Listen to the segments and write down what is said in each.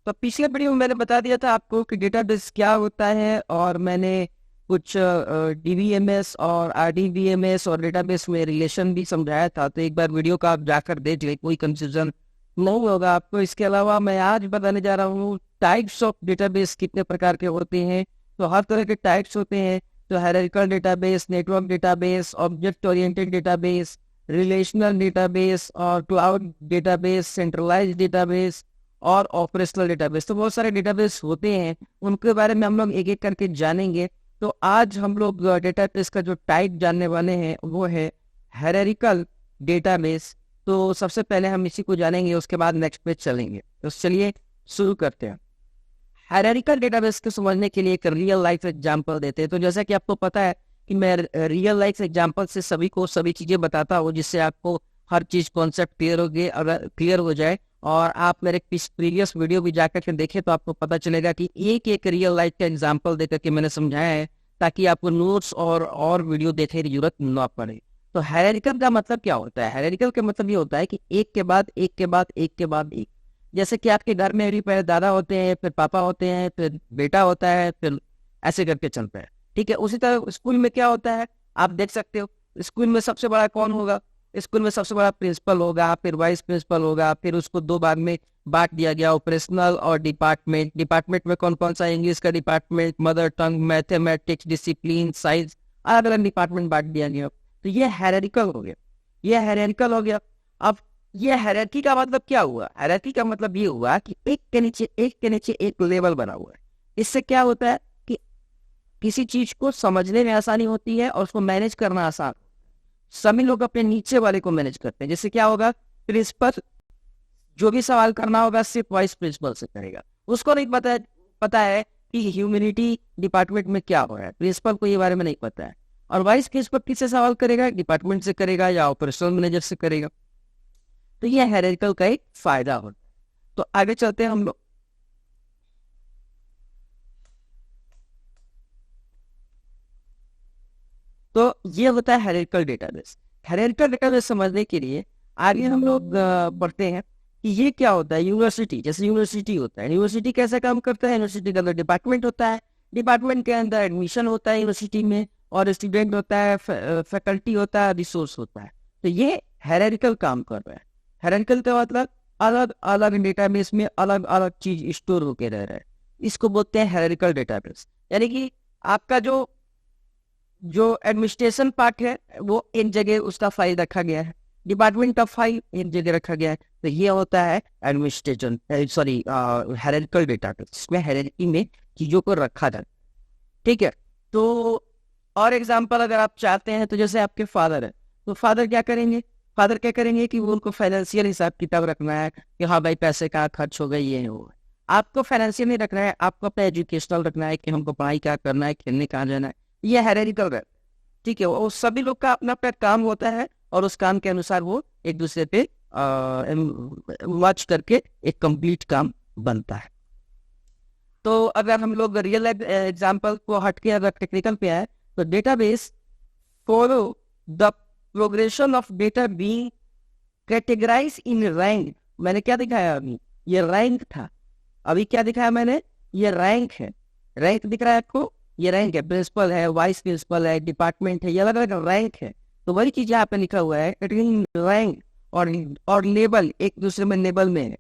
तो पिछले वीडियो में मैंने बता दिया था आपको कि डेटाबेस क्या होता है, और मैंने कुछ डीबीएमएस और आरडीबीएमएस और डेटाबेस में रिलेशन भी समझाया था। तो एक बार वीडियो का आप जाकर देख ले, कोई कंफ्यूजन नहीं होगा आपको। इसके अलावा मैं आज बताने जा रहा हूँ टाइप्स ऑफ डेटाबेस कितने प्रकार के होते हैं। तो हर तरह के टाइप्स होते हैं। तो hierarchical database, network database, object oriented database, relational database और क्लाउड डेटाबेस, सेंट्रलाइज्ड डेटाबेस और ऑपरेशनल डेटाबेस। तो बहुत सारे डेटाबेस होते हैं, उनके बारे में हम लोग एक एक करके जानेंगे। तो आज हम लोग डेटाबेस का जो टाइप जानने वाले हैं वो है हायरार्किकल डेटाबेस। तो सबसे पहले हम इसी को जानेंगे, उसके बाद नेक्स्ट पेज चलेंगे। तो चलिए शुरू करते हैं। हायरार्किकल डेटाबेस को समझने के लिए एक रियल लाइफ एग्जांपल देते हैं। तो जैसा कि आपको पता है कि मैं रियल लाइफ एग्जांपल से सभी को सभी चीजें बताता हूँ, जिससे आपको हर चीज कॉन्सेप्ट क्लियर हो जाए। और आप मेरे प्रीवियस वीडियो भी जाकर के देखें तो आपको पता चलेगा कि एक एक रियल लाइफ का एग्जांपल देकर के मैंने समझाया है, ताकि आपको नोट्स और वीडियो देखने की जरूरत ना पड़े। तो हायरार्किकल का मतलब क्या होता है? हायरार्किकल का मतलब ये होता है कि एक के बाद एक के बाद एक के बाद एक। जैसे कि आपके घर में भी पहले दादा होते हैं, फिर पापा होते हैं, फिर बेटा होता है, फिर ऐसे करके चलता है। ठीक है, उसी तरह स्कूल में क्या होता है आप देख सकते हो। स्कूल में सबसे बड़ा कौन होगा? स्कूल में सबसे बड़ा प्रिंसिपल होगा, फिर वाइस प्रिंसिपल होगा, फिर उसको दो भाग में बांट दिया गया, ऑपरेशनल और डिपार्टमेंट। डिपार्टमेंट में कौन कौन सा? इंग्लिश का department, mother tongue, mathematics, discipline, science, अलग अलग डिपार्टमेंट बांट दिया गया। तो ये हायरार्किकल हो गया, ये हायरार्किकल हो गया। अब ये हायरार्की का मतलब क्या हुआ? हायरार्की का मतलब ये हुआ कि एक के नीचे एक लेवल बना हुआ है। इससे क्या होता है कि किसी चीज को समझने में आसानी होती है और उसको मैनेज करना आसान। सभी लोग अपने नीचे वाले को मैनेज करते हैं। जैसे क्या होगा, प्रिंसिपल जो भी सवाल करना होगा सिर्फ वाइस प्रिंसिपल से करेगा। उसको नहीं पता है कि ह्यूमैनिटी डिपार्टमेंट में क्या हो रहा है, प्रिंसिपल को ये बारे में नहीं पता है। और वाइस प्रिंसिपल किससे सवाल करेगा? डिपार्टमेंट से करेगा या ऑपरेशनल मैनेजर से करेगा। तो ये हायरार्किकल का एक फायदा होता है। तो आगे चलते हैं हम लोग। तो ये होता है हायरार्किकल डेटाबेस। हायरार्किकल डेटाबेस समझने के लिए आगे हम लोग पढ़ते हैं कि ये क्या होता है। यूनिवर्सिटी, जैसे यूनिवर्सिटी होता है, यूनिवर्सिटी कैसा काम करता है? यूनिवर्सिटी के अंदर डिपार्टमेंट होता है, डिपार्टमेंट के अंदर एडमिशन होता है यूनिवर्सिटी में, और स्टूडेंट होता है, फैकल्टी होता है, रिसोर्स होता है। तो ये हायरार्किकल काम कर रहा है। हायरार्किकल का मतलब अलग अलग डेटाबेस में अलग अलग चीज स्टोर होके रह रहा है। इसको बोलते हैं हायरार्किकल डेटाबेस। यानी कि आपका जो जो एडमिनिस्ट्रेशन पार्ट है वो एक जगह उसका फाइल रखा गया है, डिपार्टमेंट का फाइल एक जगह रखा गया है। तो ये होता है एडमिनिस्ट्रेशन, सॉरी, हायरार्किकल डेटाबेस, इसमें हायरार्की में चीजों को रखा जाता है। ठीक है। तो और एग्जांपल अगर आप चाहते हैं, तो जैसे आपके फादर है, तो फादर क्या करेंगे? फादर क्या करेंगे कि वो उनको फाइनेंशियल हिसाब किताब रखना है कि हाँ भाई पैसे कहाँ खर्च हो गए, ये है वो है। आपको फाइनेंशियल नहीं रखना है, आपको अपना एजुकेशनल रखना है कि हमको पढ़ाई क्या करना है, खेलने कहाँ जाना है। ये हायरार्किकल है। ठीक है, वो सभी लोग का अपना अपना काम होता है, और उस काम के अनुसार वो एक दूसरे पे वॉच करके एक कंप्लीट काम बनता है। तो अगर हम लोग रियल लाइफ एग्जांपल को हटके अगर टेक्निकल पे आए, तो database follow the progression of data being categorise in rank. मैंने क्या दिखाया अभी? ये रैंक था। अभी क्या दिखाया मैंने? ये रैंक है। रैंक दिख रहा है आपको? ये रैंक है, प्रिंसिपल है, वाइस प्रिंसिपल है, डिपार्टमेंट है, ये अलग अलग रैंक है। तो वही चीज यहाँ पे लिखा हुआ है, रैंक और लेबल एक दूसरे में लेबल में है।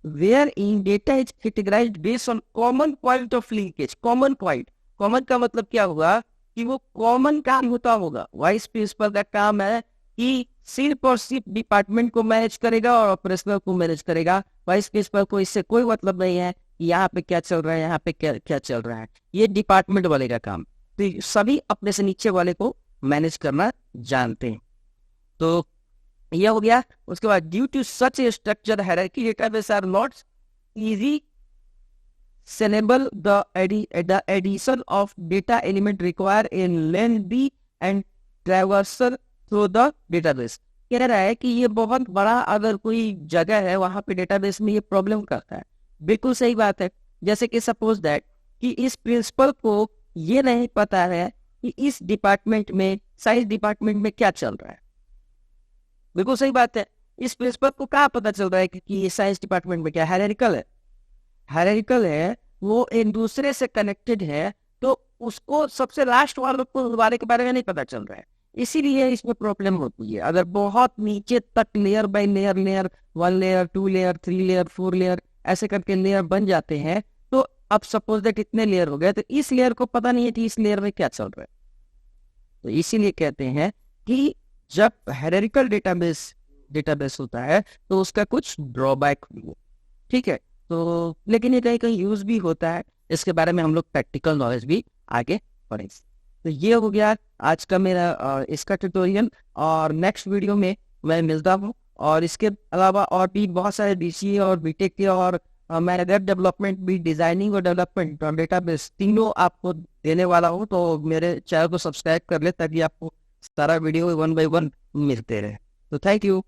Where in data is categorised based on common point of linkage. Common point, common का मतलब क्या हुआ कि वो कॉमन काम होता होगा। वाइस प्रिंसिपल का काम है कि सिर्फ और सिर्फ डिपार्टमेंट को मैनेज करेगा और ऑपरेशनल को मैनेज करेगा। वाइस प्रिंसिपल को इससे कोई मतलब नहीं है कि यहाँ पे क्या चल रहा है, यहाँ पे क्या क्या चल रहा है। ये डिपार्टमेंट वाले का काम। तो सभी अपने से नीचे वाले को मैनेज करना जानते हैं। तो यह हो गया। उसके बाद due to such a structure hierarchy database are not easy सेनेबल the addition of data element require in lengthy and traversal through the database. कह रहा है कि ये बहुत बड़ा अगर कोई जगह है वहां पे डेटाबेस में ये प्रॉब्लम करता है। बिल्कुल सही बात है। जैसे कि सपोज दैट कि इस प्रिंसिपल को ये नहीं पता है कि इस डिपार्टमेंट में, साइंस डिपार्टमेंट में क्या चल रहा है। बिल्कुल सही बात है। इस प्रिंसिपल को क्या पता चल रहा है कि ये साइंस डिपार्टमेंट में क्या हायरार्किकल है? हायरार्किकल है वो एक दूसरे से कनेक्टेड है, तो उसको सबसे लास्ट वाले के बारे में नहीं पता चल रहा है, इसीलिए इसमें प्रॉब्लम होती है। अगर बहुत नीचे तक layer by layer, layer 1 layer, 2 layer, 3 layer, 4 layer ऐसे करके लेयर बन जाते हैं, तो अब सपोज दैट इतने लेयर हो गए, तो इस लेयर को पता नहीं है कि इस लेयर में क्या चल रहा है। तो इसीलिए कहते हैं कि जब हायरार्किकल डेटाबेस होता है तो उसका कुछ ड्रॉबैक भी है, ठीक है। तो लेकिन ये कहीं कहीं यूज भी होता है, इसके बारे में हम लोग प्रैक्टिकल नॉलेज भी आगे पढ़ेंगे। तो ये हो गया आज का मेरा इसका ट्यूटोरियल, और नेक्स्ट वीडियो में मैं मिलता हूँ। और इसके अलावा और भी बहुत सारे बीसीए और बीटेक के और मैं वेब डेवलपमेंट भी, डिजाइनिंग और डेवलपमेंट और डेटाबेस तीनों आपको देने वाला हूँ। तो मेरे चैनल को सब्सक्राइब कर ले ताकि आपको सारा वीडियो 1 by 1 मिलते रहे। तो थैंक यू।